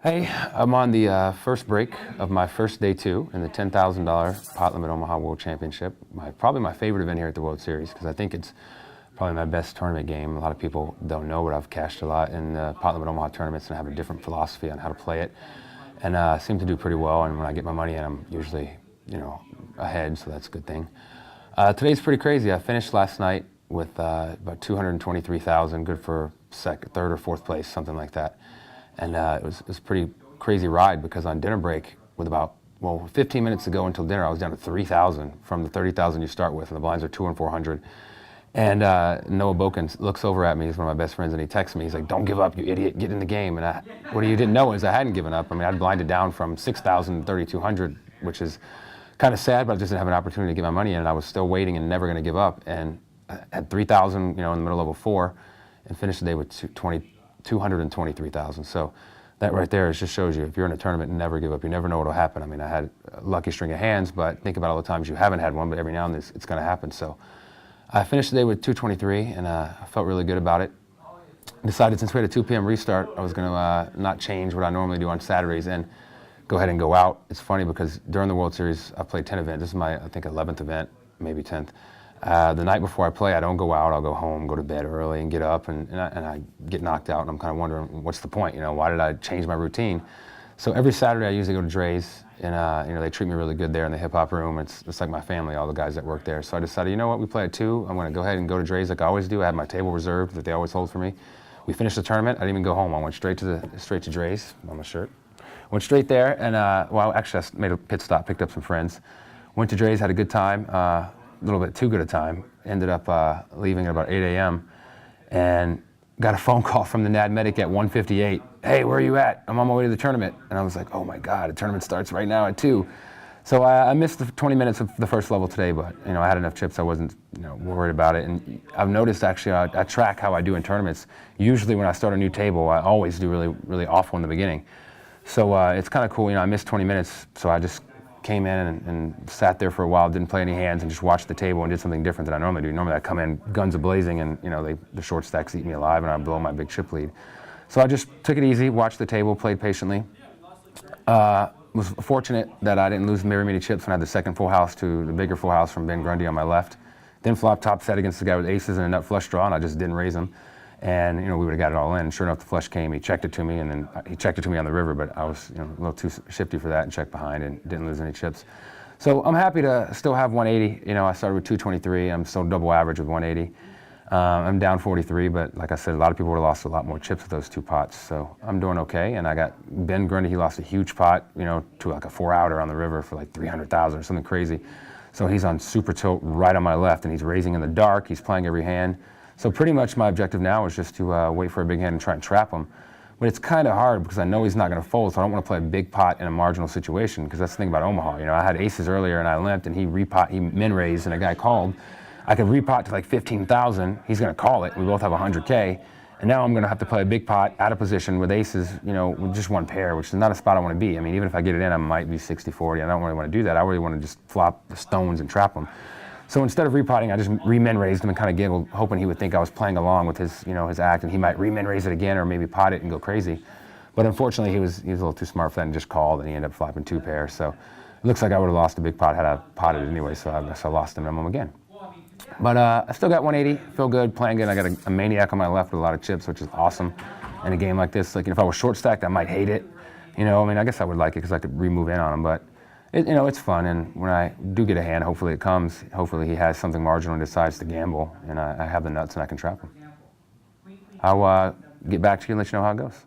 Hey, I'm on the first break of my first day two in the $10,000 pot limit Omaha World Championship. Probably my favorite event here at the World Series because I think it's probably my best tournament game. A lot of people don't know, but I've cashed a lot in the pot limit Omaha tournaments and I have a different philosophy on how to play it, and seem to do pretty well. And when I get my money in, I'm usually, ahead, so that's a good thing. Today's pretty crazy. I finished last night with about 223,000, good for third or fourth place, something like that. And it was a pretty crazy ride because on dinner break, with about 15 minutes to go until dinner, I was down to 3,000 from the 30,000 you start with, and the blinds are 200 and 400. And Noah Boken looks over at me. He's one of my best friends, and he texts me. He's like, "Don't give up, you idiot! Get in the game." And what you didn't know is I hadn't given up. I mean, I'd blinded down from 6,000 to 3,200, which is kind of sad, but I just didn't have an opportunity to get my money in, and I was still waiting and never going to give up. And I had 3,000, in the middle of a four, and finished the day with 223,000. So that right there just shows you, if you're in a tournament, never give up. You never know what'll happen. I mean, I had a lucky string of hands, but think about all the times you haven't had one, but every now and then it's going to happen. So I finished the day with 223, and I felt really good about it. Decided since we had a 2 p.m. restart, I was going to not change what I normally do on Saturdays and go ahead and go out. It's funny because during the World Series, I played 10 events. This is my, I think, 11th event, maybe 10th. The night before I play, I don't go out. I'll go home, go to bed early, and get up, and I get knocked out, and I'm kind of wondering, what's the point? Why did I change my routine? So every Saturday, I usually go to Dre's, and they treat me really good there in the hip hop room. It's like my family, all the guys that work there. So I decided, you know what, we play at 2. I'm going to go ahead and go to Dre's like I always do. I had my table reserved that they always hold for me. We finished the tournament. I didn't even go home. I went straight to Dre's on my shirt. Went straight there, and actually, I made a pit stop, picked up some friends. Went to Dre's, had a good time. A little bit too good a time. Ended up leaving at about 8 a.m. and got a phone call from the NAD medic at 1:58. "Hey, where are you at? I'm on my way to the tournament." And I was like, "Oh my God, the tournament starts right now at 2." So I missed the 20 minutes of the first level today, but I had enough chips. I wasn't worried about it. And I've noticed actually, I track how I do in tournaments. Usually when I start a new table, I always do really, really awful in the beginning. So it's kind of cool. I missed 20 minutes, so I just came in and sat there for a while, didn't play any hands, and just watched the table and did something different than I normally do. Normally I come in guns a-blazing, and the short stacks eat me alive, and I blow my big chip lead. So I just took it easy, watched the table, played patiently. Was fortunate that I didn't lose very many chips when I had the second full house to the bigger full house from Ben Grundy on my left. Then flop top set against the guy with aces and a nut flush draw, and I just didn't raise him. And we would have got it all in. Sure enough, the flush came. He checked it to me, and then he checked it to me on the river. But I was a little too shifty for that, and checked behind, and didn't lose any chips. So I'm happy to still have 180. I started with 223. I'm still double average with 180. I'm down 43, but like I said, a lot of people would have lost a lot more chips with those 2 pots. So I'm doing okay. And I got Ben Grundy. He lost a huge pot, to like a 4-outer on the river for like 300,000 or something crazy. So he's on super tilt right on my left, and he's raising in the dark. He's playing every hand. So pretty much my objective now is just to wait for a big hand and try and trap him. But it's kind of hard because I know he's not going to fold, so I don't want to play a big pot in a marginal situation, because that's the thing about Omaha. I had aces earlier and I limped, and he min raised, and a guy called. I could repot to like 15,000. He's going to call it. We both have 100K. And now I'm going to have to play a big pot out of position with aces, with just one pair, which is not a spot I want to be. I mean, even if I get it in, I might be 60-40. I don't really want to do that. I really want to just flop the stones and trap him. So instead of repotting, I just re-min raised him and kind of giggled, hoping he would think I was playing along with his, his act, and he might re-min raise it again or maybe pot it and go crazy. But unfortunately, he was a little too smart for that and just called, and he ended up flopping 2 pairs. So it looks like I would have lost a big pot had I potted it anyway, so I guess I lost the minimum again. But I still got 180, feel good, playing good. I got a maniac on my left with a lot of chips, which is awesome in a game like this. Like, if I was short stacked, I might hate it. I guess I would like it because I could remove in on him, but it's fun, and when I do get a hand, hopefully it comes. Hopefully he has something marginal and decides to gamble, and I have the nuts and I can trap him. I'll get back to you and let you know how it goes.